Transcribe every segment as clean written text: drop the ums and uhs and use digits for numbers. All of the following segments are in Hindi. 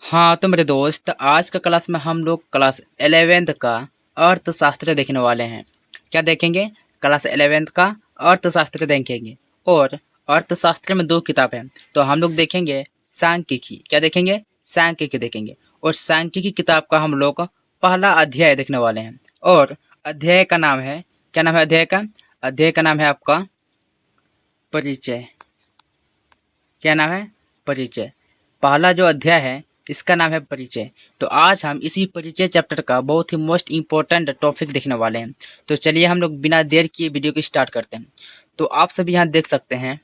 हाँ तो मेरे दोस्त, आज का क्लास में हम लोग क्लास 11th का अर्थशास्त्र देखने वाले हैं। क्या देखेंगे? क्लास 11th का अर्थशास्त्र देखेंगे। और अर्थशास्त्र में दो किताब हैं, तो हम लोग देखेंगे सांख्यिकी। क्या देखेंगे? सांख्यिकी देखेंगे। और सांख्यिकी किताब का हम लोग पहला अध्याय देखने वाले हैं। और अध्याय का नाम है, क्या नाम है अध्याय का? अध्याय का नाम है आपका परिचय। क्या नाम है? परिचय। पहला जो अध्याय है इसका नाम है परिचय। तो आज हम इसी परिचय चैप्टर का बहुत ही मोस्ट इम्पोर्टेंट टॉपिक देखने वाले हैं। तो चलिए हम लोग बिना देर किए वीडियो को स्टार्ट करते हैं। तो आप सभी यहाँ देख सकते हैं,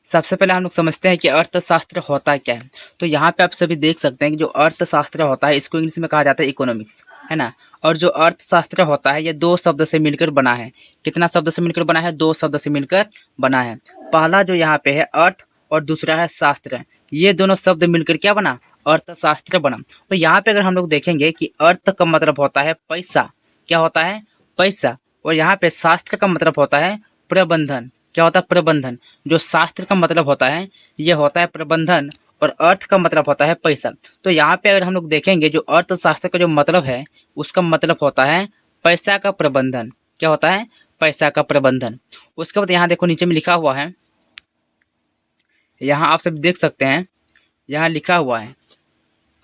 सबसे पहले हम लोग समझते हैं कि अर्थशास्त्र होता क्या है। तो यहाँ पे आप सभी देख सकते हैं कि जो अर्थशास्त्र होता है इसको इंग्लिश में कहा जाता है इकोनॉमिक्स, है ना। और जो अर्थशास्त्र होता है ये दो शब्द से मिलकर बना है। कितना शब्द से मिलकर बना है? दो शब्द से मिलकर बना है। पहला जो यहाँ पे है अर्थ और दूसरा है शास्त्र। ये दोनों शब्द मिलकर क्या बना? अर्थशास्त्र बना। तो यहाँ पे अगर हम लोग देखेंगे कि अर्थ का मतलब होता है पैसा। क्या होता है? पैसा। और यहाँ पे शास्त्र का मतलब होता है प्रबंधन। क्या होता है? प्रबंधन। जो शास्त्र का मतलब होता है ये होता है प्रबंधन, और अर्थ का मतलब होता है पैसा। तो यहाँ पे अगर हम लोग देखेंगे जो अर्थशास्त्र का जो मतलब है उसका मतलब होता है पैसा का प्रबंधन। क्या होता है? पैसा का प्रबंधन। उसके बाद यहाँ देखो नीचे में लिखा हुआ है, यहाँ आप सब देख सकते हैं, यहाँ लिखा हुआ है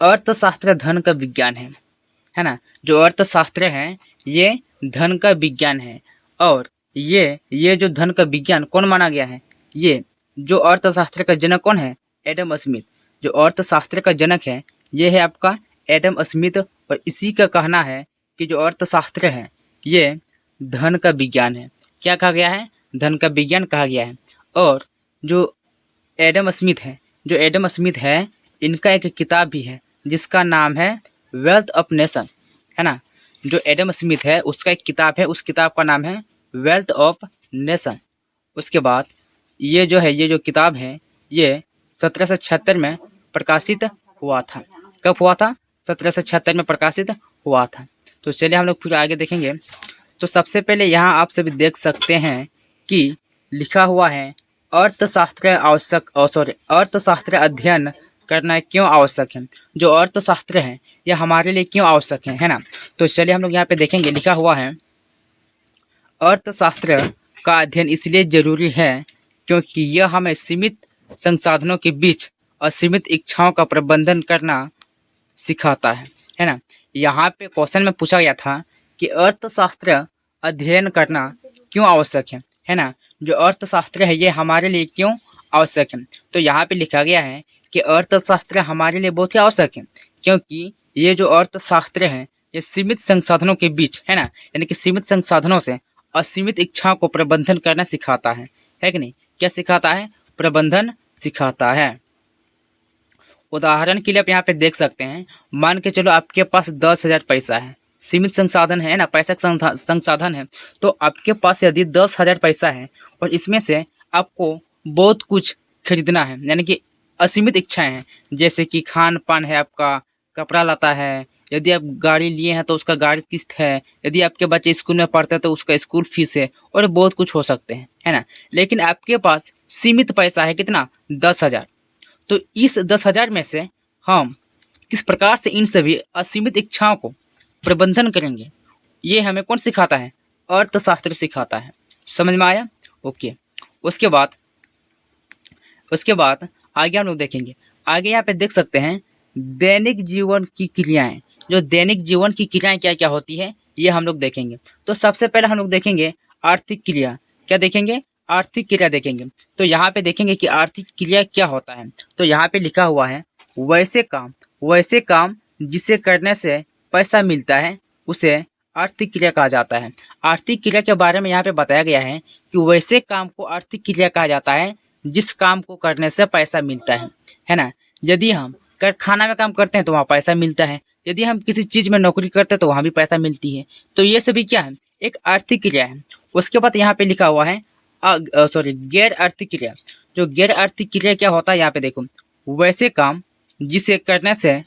अर्थशास्त्र धन का विज्ञान है ना। जो अर्थशास्त्र है ये धन का विज्ञान है। और ये जो धन का विज्ञान कौन माना गया है? ये जो अर्थशास्त्र का जनक कौन है? Adam Smith. जो अर्थशास्त्र का जनक है ये है आपका एडम स्मिथ। और इसी का कहना है कि जो अर्थशास्त्र है ये धन का विज्ञान है। क्या कहा गया है? धन का विज्ञान कहा गया है। और जो एडम स्मिथ है, जो एडम स्मिथ है इनका एक किताब भी है जिसका नाम है वेल्थ ऑफ नेशन, है ना। जो एडम स्मिथ है उसका एक किताब है, उस किताब का नाम है वेल्थ ऑफ नेशन। उसके बाद ये जो किताब है ये 1776 में प्रकाशित हुआ था। कब हुआ था? 1776 में प्रकाशित हुआ था। तो चलिए हम लोग फिर आगे देखेंगे। तो सबसे पहले यहाँ आप सभी देख सकते हैं कि लिखा हुआ है अर्थशास्त्र अध्ययन करना क्यों आवश्यक है। जो अर्थशास्त्र है यह हमारे लिए क्यों आवश्यक है ना। तो चलिए हम लोग यहाँ पे देखेंगे, लिखा हुआ है अर्थशास्त्र का अध्ययन इसलिए जरूरी है क्योंकि यह हमें सीमित संसाधनों के बीच असीमित इच्छाओं का प्रबंधन करना सिखाता है ना। यहाँ पे क्वेश्चन में पूछा गया था कि अर्थशास्त्र अध्ययन करना क्यों आवश्यक है ना। जो अर्थशास्त्र है ये हमारे लिए क्यों आवश्यक है। तो यहाँ पे लिखा गया है कि अर्थशास्त्र हमारे लिए बहुत ही आवश्यक है क्योंकि ये जो अर्थशास्त्र है ये सीमित संसाधनों के बीच, है ना, यानी कि सीमित संसाधनों से असीमित इच्छाओं को प्रबंधन करना सिखाता है कि नहीं? क्या सिखाता है? प्रबंधन सिखाता है। उदाहरण के लिए आप यहाँ पे देख सकते हैं, मान के चलो आपके पास 10,000 पैसा है, सीमित संसाधन है ना, पैसा का संसाधन है। तो आपके पास यदि 10,000 पैसा है और इसमें से आपको बहुत कुछ खरीदना है, यानी कि असीमित इच्छाएं हैं, जैसे कि खान पान है, आपका कपड़ा लता है, यदि आप गाड़ी लिए हैं तो उसका गाड़ी किस्त है, यदि आपके बच्चे स्कूल में पढ़ते हैं तो उसका स्कूल फीस है, और बहुत कुछ हो सकते हैं, है ना। लेकिन आपके पास सीमित पैसा है, कितना? 10,000। तो इस 10,000 में से हम किस प्रकार से इन सभी असीमित इच्छाओं को प्रबंधन करेंगे, ये हमें कौन सिखाता है? अर्थशास्त्र सिखाता है। समझ में आया? ओके। उसके बाद आगे हम लोग देखेंगे। आगे यहाँ पे देख सकते हैं दैनिक जीवन की क्रियाएं। जो दैनिक जीवन की क्रियाएं क्या क्या होती है ये हम लोग देखेंगे। तो सबसे पहले हम लोग देखेंगे आर्थिक क्रिया। क्या देखेंगे? आर्थिक क्रिया देखेंगे। तो यहाँ पे देखेंगे कि आर्थिक क्रिया क्या होता है। तो यहाँ पे लिखा हुआ है वैसे काम जिसे करने से पैसा मिलता है उसे आर्थिक क्रिया कहा जाता है। आर्थिक क्रिया के बारे में यहाँ पे बताया गया है कि वैसे काम को आर्थिक क्रिया कहा जाता है जिस काम को करने से पैसा मिलता है ना। यदि हम कारखाना में काम करते हैं तो वहाँ पैसा मिलता है, यदि हम किसी चीज़ में नौकरी करते हैं तो वहाँ भी पैसा मिलती है। तो ये सभी क्या है? एक आर्थिक क्रिया है। उसके बाद यहाँ पे लिखा हुआ है गैर आर्थिक क्रिया। जो गैर आर्थिक क्रिया क्या होता है, यहाँ पे देखो, वैसे काम जिसे करने से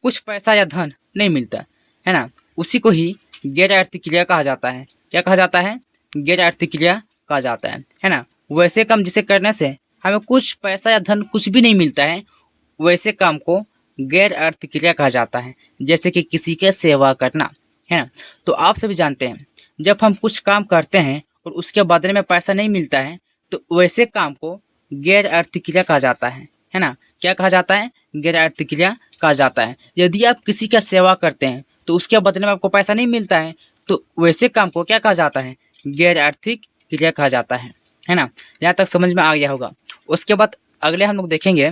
कुछ पैसा या धन नहीं मिलता, है ना, उसी को ही गैर आर्थिक क्रिया कहा जाता है। क्या कहा जाता है? गैर आर्थिक क्रिया कहा जाता है ना। वैसे काम जिसे करने से हमें कुछ पैसा या धन कुछ भी नहीं मिलता है, वैसे काम को गैर अर्थ क्रिया कहा जाता है, जैसे कि किसी के सेवा करना, है ना। तो आप सभी जानते हैं जब हम कुछ काम करते हैं और उसके बदले में पैसा नहीं मिलता है तो वैसे काम को गैर अर्थ क्रिया कहा जाता है ना। क्या कहा जाता है? गैर अर्थ क्रिया कहा जाता है। यदि आप किसी का सेवा करते हैं तो उसके बदले में आपको पैसा नहीं मिलता है तो वैसे काम को क्या कहा जाता है? गैर आर्थिक क्रिया कहा जाता है ना। यहाँ तक समझ में आ गया होगा। उसके बाद अगले हम लोग देखेंगे,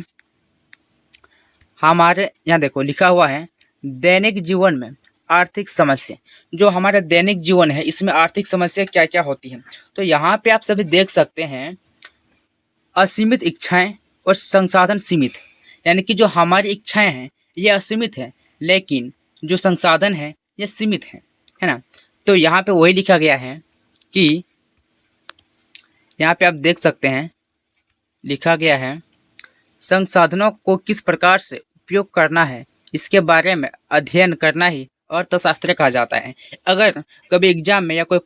हमारे यहाँ देखो लिखा हुआ है दैनिक जीवन में आर्थिक समस्या। जो हमारा दैनिक जीवन है इसमें आर्थिक समस्या क्या क्या होती है, तो यहाँ पे आप सभी देख सकते हैं असीमित इच्छाएं और संसाधन सीमित है। यानी कि जो हमारी इच्छाएं हैं ये असीमित है, लेकिन जो संसाधन है ये सीमित है ना। तो यहाँ पे वही लिखा गया है कि यहाँ पे आप देख सकते हैं लिखा गया है संसाधनों को किस प्रकार से उपयोग करना है इसके बारे में अध्ययन करना ही अर्थशास्त्र कहा जाता है। अगर कभी एग्जाम में या कोई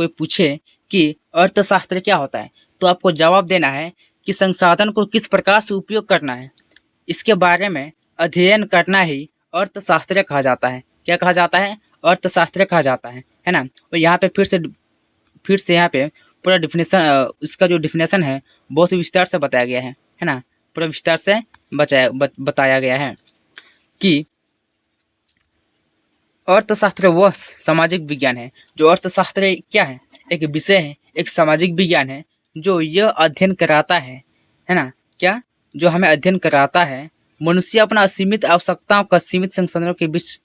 पूछे कि अर्थशास्त्र क्या होता है तो आपको जवाब देना है कि संसाधन को किस प्रकार से उपयोग करना है इसके बारे में अध्ययन करना ही अर्थशास्त्र कहा जाता है। क्या कहा जाता है? अर्थशास्त्र कहा जाता है ना। और यहाँ पे फिर से यहाँ पे पूरा डिफिनेशन, इसका जो डिफिनेशन है बहुत विस्तार से बताया गया है ना। पूरा विस्तार से बताया गया है कि अर्थशास्त्र वह सामाजिक विज्ञान है। जो अर्थशास्त्र क्या है? एक विषय है, एक सामाजिक विज्ञान है जो यह अध्ययन कराता है ना। क्या? जो हमें अध्ययन कराता है मनुष्य अपना असीमित आवश्यकताओं का सीमित संसाधनों के बीच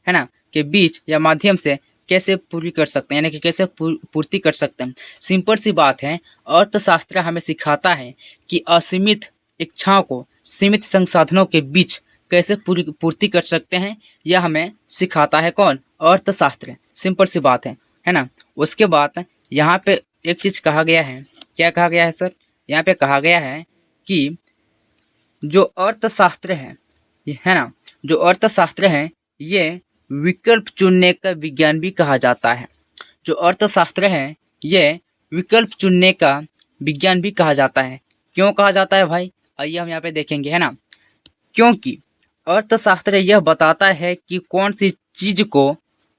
है ना के बीच या माध्यम से कैसे पूरी कर सकते हैं, यानी कि कैसे पूर्ति कर सकते हैं। सिंपल सी बात है, अर्थशास्त्र हमें सिखाता है कि असीमित इच्छाओं को सीमित संसाधनों के बीच कैसे पूर्ति कर सकते हैं, यह हमें सिखाता है कौन? अर्थशास्त्र। सिंपल सी बात है ना। उसके बाद यहाँ पे एक चीज़ कहा गया है। क्या कहा गया है सर? यहाँ पे कहा गया है कि जो अर्थशास्त्र है ना, जो अर्थशास्त्र है ये विकल्प चुनने का विज्ञान भी कहा जाता है। जो अर्थशास्त्र है ये विकल्प चुनने का विज्ञान भी कहा जाता है। क्यों कहा जाता है भाई? आइए हम यहाँ पे देखेंगे, है ना। क्योंकि अर्थशास्त्र यह बताता है कि कौन सी चीज़ को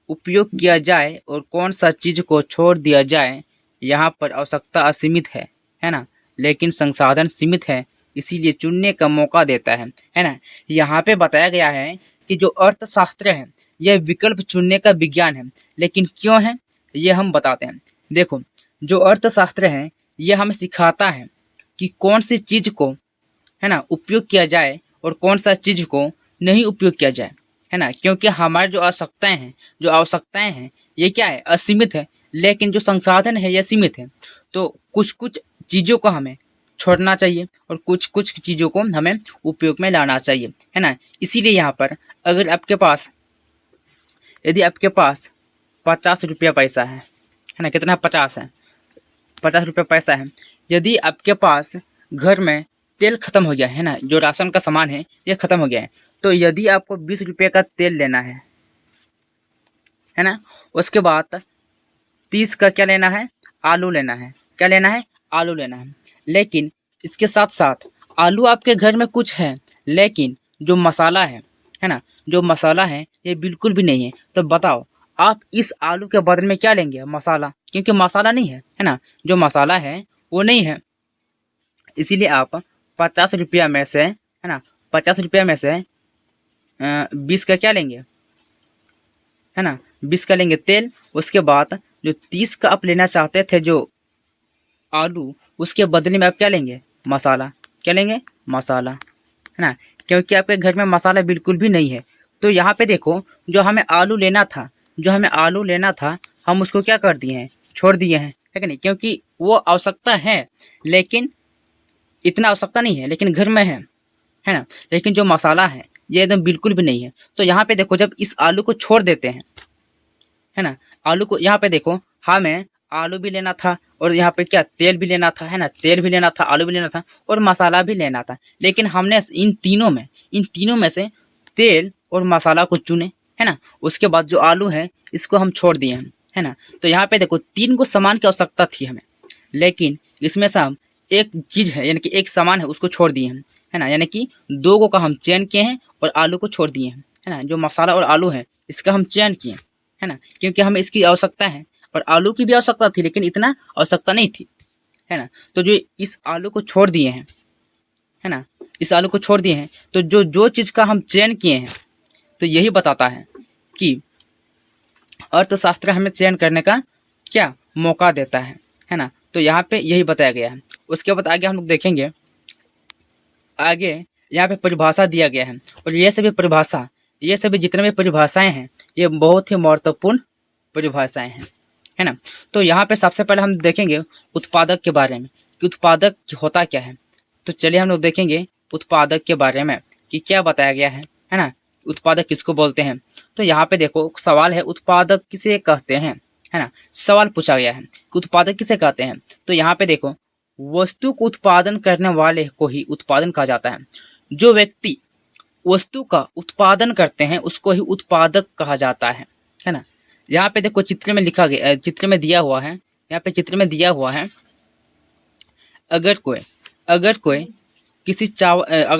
उपयोग किया जाए और कौन सा चीज़ को छोड़ दिया जाए। यहाँ पर आवश्यकता असीमित है ना, लेकिन संसाधन सीमित है, इसीलिए चुनने का मौका देता है ना। यहाँ पे बताया गया है कि जो अर्थशास्त्र है यह विकल्प चुनने का विज्ञान है, लेकिन क्यों है ये हम बताते हैं। देखो, जो अर्थशास्त्र है यह हमें सिखाता है कि कौन सी चीज़ को है ना उपयोग किया जाए और कौन सा चीज़ को नहीं उपयोग किया जाए, है ना। क्योंकि हमारी जो आवश्यकताएं हैं ये क्या है? असीमित है, लेकिन जो संसाधन है ये सीमित है। तो कुछ कुछ चीज़ों को हमें छोड़ना चाहिए और कुछ कुछ चीज़ों को हमें उपयोग में लाना चाहिए, है ना। इसीलिए यहाँ पर अगर यदि आपके पास 50 रुपया पैसा है ना, कितना? 50 है, 50 रुपया पैसा है। यदि आपके पास घर में तेल खत्म हो गया है ना, जो राशन का सामान है ये खत्म हो गया है, तो यदि आपको 20 रुपये का तेल लेना है ना, उसके बाद 30 का क्या लेना है? आलू लेना है। क्या लेना है? आलू लेना है। लेकिन इसके साथ साथ आलू आपके घर में कुछ है, लेकिन जो मसाला है ना, जो मसाला है ये बिल्कुल भी नहीं है। तो बताओ आप इस आलू के बदले में क्या लेंगे? मसाला, क्योंकि मसाला नहीं है ना, जो मसाला है वो नहीं है। इसीलिए आप 50 रुपया में से है ना, 50 रुपया में से 20 का क्या लेंगे? है ना, 20 का लेंगे तेल। उसके बाद जो 30 का आप लेना चाहते थे जो आलू, उसके बदले में आप क्या लेंगे? मसाला। क्या लेंगे? मसाला, है ना, क्योंकि आपके घर में मसाला बिल्कुल भी नहीं है। तो यहाँ पे देखो, जो हमें आलू लेना था हम उसको क्या कर दिए हैं? छोड़ दिए हैं, है कि नहीं। क्योंकि वो आवश्यकता है, लेकिन इतना आवश्यकता नहीं है, लेकिन घर में है ना। लेकिन जो मसाला है ये एकदम बिल्कुल भी नहीं है। तो यहाँ पे देखो, जब इस आलू को छोड़ देते हैं, है ना, आलू को, यहाँ पे देखो हमें आलू भी लेना था और यहाँ पे क्या? तेल भी लेना था, है ना, तेल भी लेना था, आलू भी लेना था और मसाला भी लेना था। लेकिन हमने इन तीनों में से तेल और मसाला को चुने, है ना। उसके बाद जो आलू है इसको हम छोड़ दिए हैं, है ना। तो यहाँ पे देखो 3 को सामान की आवश्यकता थी हमें, लेकिन इसमें से हम एक चीज़ है यानी कि एक सामान है उसको छोड़ दिए हैं। है ना, यानी कि दो का हम चयन किए हैं और आलू को छोड़ दिए हैं, है ना। जो मसाला और आलू है इसका हम चयन किए, है ना, क्योंकि हमें इसकी आवश्यकता है और आलू की भी आवश्यकता थी लेकिन इतना आवश्यकता नहीं थी, है ना। तो जो इस आलू को छोड़ दिए हैं, है ना, इस आलू को छोड़ दिए हैं, तो जो जो चीज़ का हम चयन किए हैं तो यही बताता है कि अर्थशास्त्र हमें चयन करने का क्या मौका देता है ना। तो यहाँ पे यही बताया गया है। उसके बाद आगे हम लोग देखेंगे, आगे यहाँ पे परिभाषा दिया गया है और ये सभी जितने भी परिभाषाएं हैं ये बहुत ही महत्वपूर्ण परिभाषाएं हैं, है ना। तो यहाँ पे सबसे पहले हम देखेंगे उत्पादक के बारे में कि उत्पादक होता क्या है। तो चलिए हम लोग देखेंगे उत्पादक के बारे में कि क्या बताया गया है ना। उत्पादक किसको बोलते हैं। तो यहाँ पे देखो सवाल है उत्पादक किसे कहते हैं, है ना। सवाल पूछा गया है कि उत्पादक किसे कहते हैं। तो यहाँ पे देखो वस्तु को उत्पादन करने वाले को ही उत्पादन कहा जाता है। जो व्यक्ति वस्तु का उत्पादन करते हैं उसको ही उत्पादक कहा जाता है ना। यहाँ पे देखो चित्र में लिखा गया, चित्र में दिया हुआ है, यहाँ पे चित्र में दिया हुआ है अगर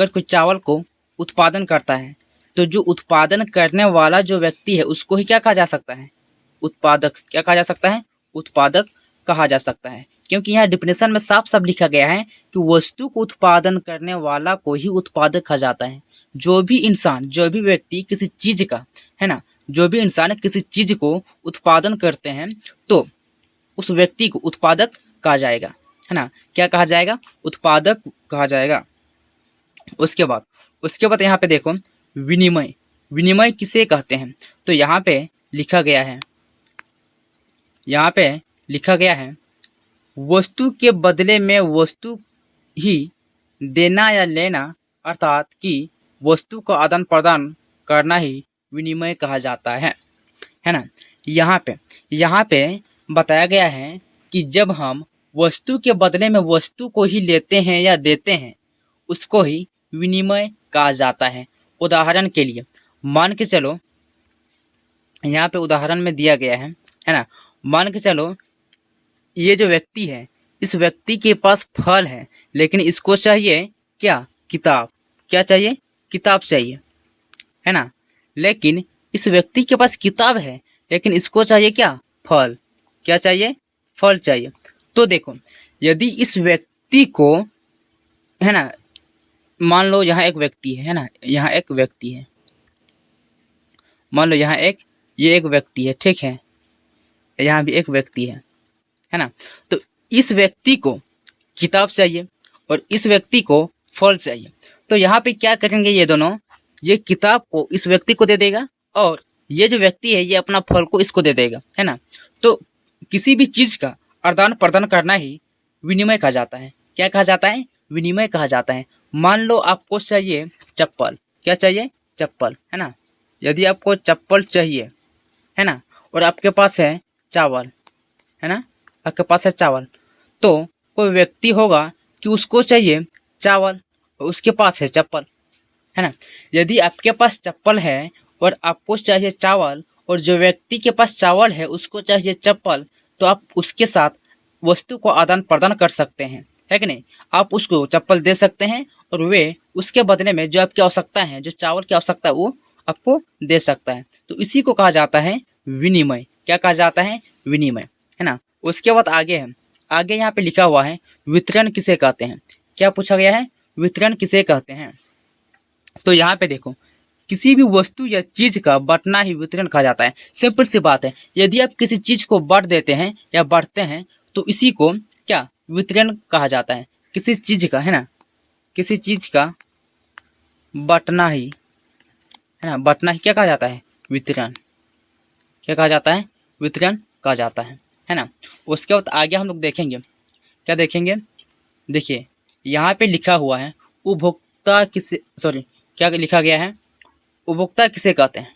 कोई चावल को उत्पादन करता है तो जो उत्पादन करने वाला जो व्यक्ति है उसको ही क्या कहा जा सकता है, उत्पादक। क्या कहा जा सकता है, उत्पादक कहा जा सकता है। क्योंकि यहाँ डिफिनेशन में साफ साफ लिखा गया है कि वस्तु को उत्पादन करने वाला को ही उत्पादक कहा जाता है। जो भी इंसान, जो भी व्यक्ति किसी चीज़ का, है ना, जो भी इंसान किसी चीज़ को उत्पादन करते हैं तो उस व्यक्ति को उत्पादक कहा जाएगा, है ना। क्या कहा जाएगा, उत्पादक कहा जाएगा। उसके बाद यहाँ पे देखो विनिमय किसे कहते हैं। तो यहाँ पे लिखा गया है वस्तु के बदले में वस्तु ही देना या लेना, अर्थात कि वस्तु का आदान प्रदान करना ही विनिमय कहा जाता है ना। यहाँ पे बताया गया है कि जब हम वस्तु के बदले में वस्तु को ही लेते हैं या देते हैं उसको ही विनिमय कहा जाता है। उदाहरण के लिए मान के चलो, यहाँ पे उदाहरण में दिया गया है ना। मान के चलो ये जो व्यक्ति है इस व्यक्ति के पास फल है लेकिन इसको चाहिए क्या, किताब। क्या चाहिए, किताब चाहिए, है ना। लेकिन इस व्यक्ति के पास किताब है लेकिन इसको चाहिए क्या, फल। क्या चाहिए, फल चाहिए। तो देखो यदि इस व्यक्ति को, है ना, मान लो यहाँ एक व्यक्ति है ना, यहाँ एक व्यक्ति है, मान लो यहाँ ये एक व्यक्ति है, ठीक है, यहाँ भी एक व्यक्ति है ना। तो इस व्यक्ति को किताब चाहिए और इस व्यक्ति को फल चाहिए। तो यहाँ पे क्या करेंगे ये दोनों, ये किताब को इस व्यक्ति को दे देगा और ये जो व्यक्ति है ये अपना फल को इसको दे देगा, है ना। तो किसी भी चीज़ का आदान प्रदान करना ही विनिमय कहा जाता है। क्या कहा जाता है, विनिमय कहा जाता है। मान लो आपको चाहिए चप्पल। क्या चाहिए, चप्पल, है ना। यदि आपको चप्पल चाहिए, है ना, और आपके पास है चावल, है ना, आपके पास है चावल, तो कोई व्यक्ति होगा कि उसको चाहिए चावल और उसके पास है चप्पल, है ना। यदि आपके पास चप्पल है और आपको चाहिए चावल और जो व्यक्ति के पास चावल है उसको चाहिए चप्पल, तो आप उसके साथ वस्तु को आदान प्रदान कर सकते हैं, है कि नहीं। आप उसको चप्पल दे सकते हैं और वे उसके बदले में जो आपकी आवश्यकता है, जो चावल की आवश्यकता है वो आपको दे सकता है। तो इसी को कहा जाता है विनिमय। क्या कहा जाता है, विनिमय, है ना। उसके बाद आगे यहाँ पे लिखा हुआ है वितरण किसे कहते हैं। क्या पूछा गया है, वितरण किसे कहते हैं। तो यहाँ पे देखो किसी भी वस्तु या चीज़ का बांटना ही वितरण कहा जाता है। सिंपल सी बात है, यदि आप किसी चीज़ को बांट देते हैं या बांटते हैं तो इसी को क्या, वितरण कहा जाता है। किसी चीज़ का, है ना, किसी चीज़ का बांटना ही, है ना, बांटना ही क्या कहा जाता है, वितरण। क्या कहा जाता है, वितरण कहा जाता है ना। उसके बाद आगे हम लोग देखेंगे, क्या देखेंगे, देखिए यहाँ पे लिखा हुआ है उपभोक्ता किसे, क्या लिखा गया है, उपभोक्ता किसे कहते हैं,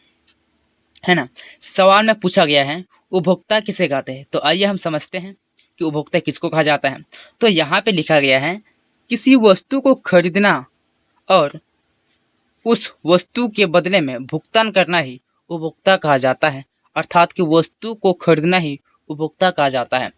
है ना। सवाल में पूछा गया है उपभोक्ता किसे कहते हैं। तो आइए हम समझते हैं कि उपभोक्ता किसको कहा जाता है। तो यहाँ पे लिखा गया है किसी वस्तु को खरीदना और उस वस्तु के बदले में भुगतान करना ही उपभोक्ता कहा जाता है। अर्थात कि वस्तु को खरीदना ही उपभोक्ता कहा जाता है।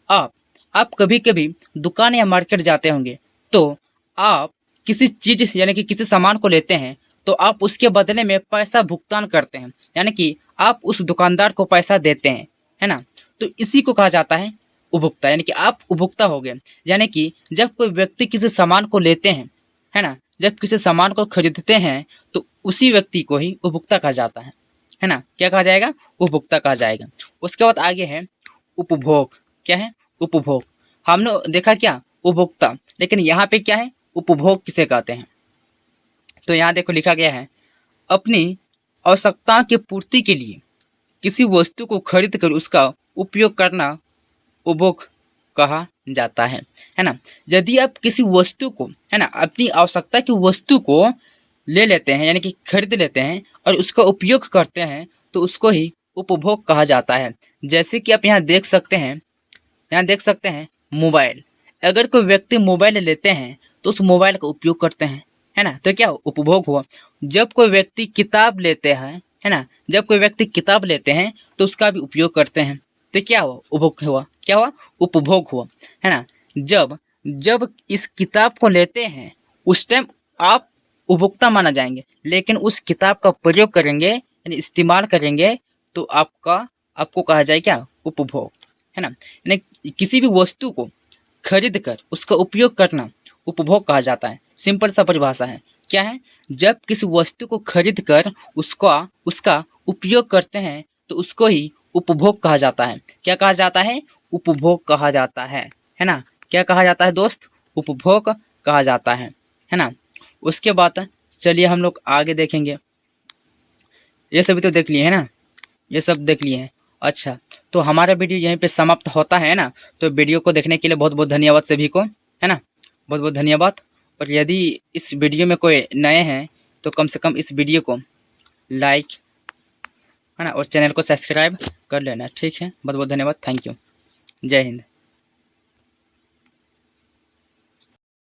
आप कभी कभी दुकान या मार्केट जाते होंगे तो आप किसी चीज़ यानी कि किसी सामान को लेते हैं तो आप उसके बदले में पैसा भुगतान करते हैं, यानी कि आप उस दुकानदार को पैसा देते हैं, है ना? तो इसी को कहा जाता है उपभोक्ता, यानी कि आप उपभोक्ता हो गए। यानी कि जब कोई व्यक्ति किसी सामान को लेते हैं, है ना? जब किसी सामान को खरीदते हैं तो उसी व्यक्ति को ही उपभोक्ता कहा जाता है ना? क्या कहा जाएगा? उपभोक्ता कहा जाएगा। उसके बाद आगे है उपभोग। क्या है? उपभोग। हमने देखा क्या? उपभोक्ता, लेकिन यहाँ पे क्या है? उपभोग किसे कहते हैं? तो यहाँ देखो लिखा गया है, अपनी आवश्यकता की पूर्ति के लिए किसी वस्तु को खरीद कर उसका उपयोग करना उपभोग कहा जाता है ना? यदि आप किसी वस्तु को, है ना, अपनी आवश्यकता की वस्तु को ले लेते हैं यानी कि खरीद लेते हैं और उसका उपयोग करते हैं तो उसको ही उपभोग कहा जाता है। जैसे कि आप यहाँ देख सकते हैं मोबाइल। अगर कोई व्यक्ति मोबाइल लेते हैं तो उस मोबाइल का उपयोग करते हैं, है ना? तो क्या उपभोग हुआ। जब कोई व्यक्ति किताब लेते हैं, है ना, जब कोई व्यक्ति किताब लेते हैं तो उसका भी उपयोग करते हैं, तो क्या हुआ? उपभोग हुआ। क्या हुआ? उपभोग हुआ, है ना? जब इस किताब को लेते हैं उस टाइम आप उपभोक्ता माना जाएंगे, लेकिन उस किताब का प्रयोग करेंगे यानी इस्तेमाल करेंगे तो आपको कहा जाए क्या? उपभोग, है ना? यानी किसी भी वस्तु को खरीद कर उसका उपयोग करना उपभोग कहा जाता है। सिंपल सा परिभाषा है। क्या है? जब किसी वस्तु को खरीद कर उसका उपयोग करते हैं तो उसको ही उपभोग कहा जाता है। क्या कहा जाता है? उपभोग कहा जाता है ना? क्या कहा जाता है दोस्त? उपभोग कहा जाता है ना? उसके बाद चलिए हम लोग आगे देखेंगे। ये सभी तो देख लिए है ना? ये सब देख लिए हैं। अच्छा, तो हमारा वीडियो यहीं पे समाप्त होता है ना? तो वीडियो को देखने के लिए बहुत बहुत धन्यवाद सभी को, है ना? बहुत बहुत धन्यवाद। और यदि इस वीडियो में कोई नए हैं तो कम से कम इस वीडियो को लाइक, है ना, और चैनल को सब्सक्राइब कर लेना। ठीक है, बहुत बहुत धन्यवाद। Thank you. जय हिंद।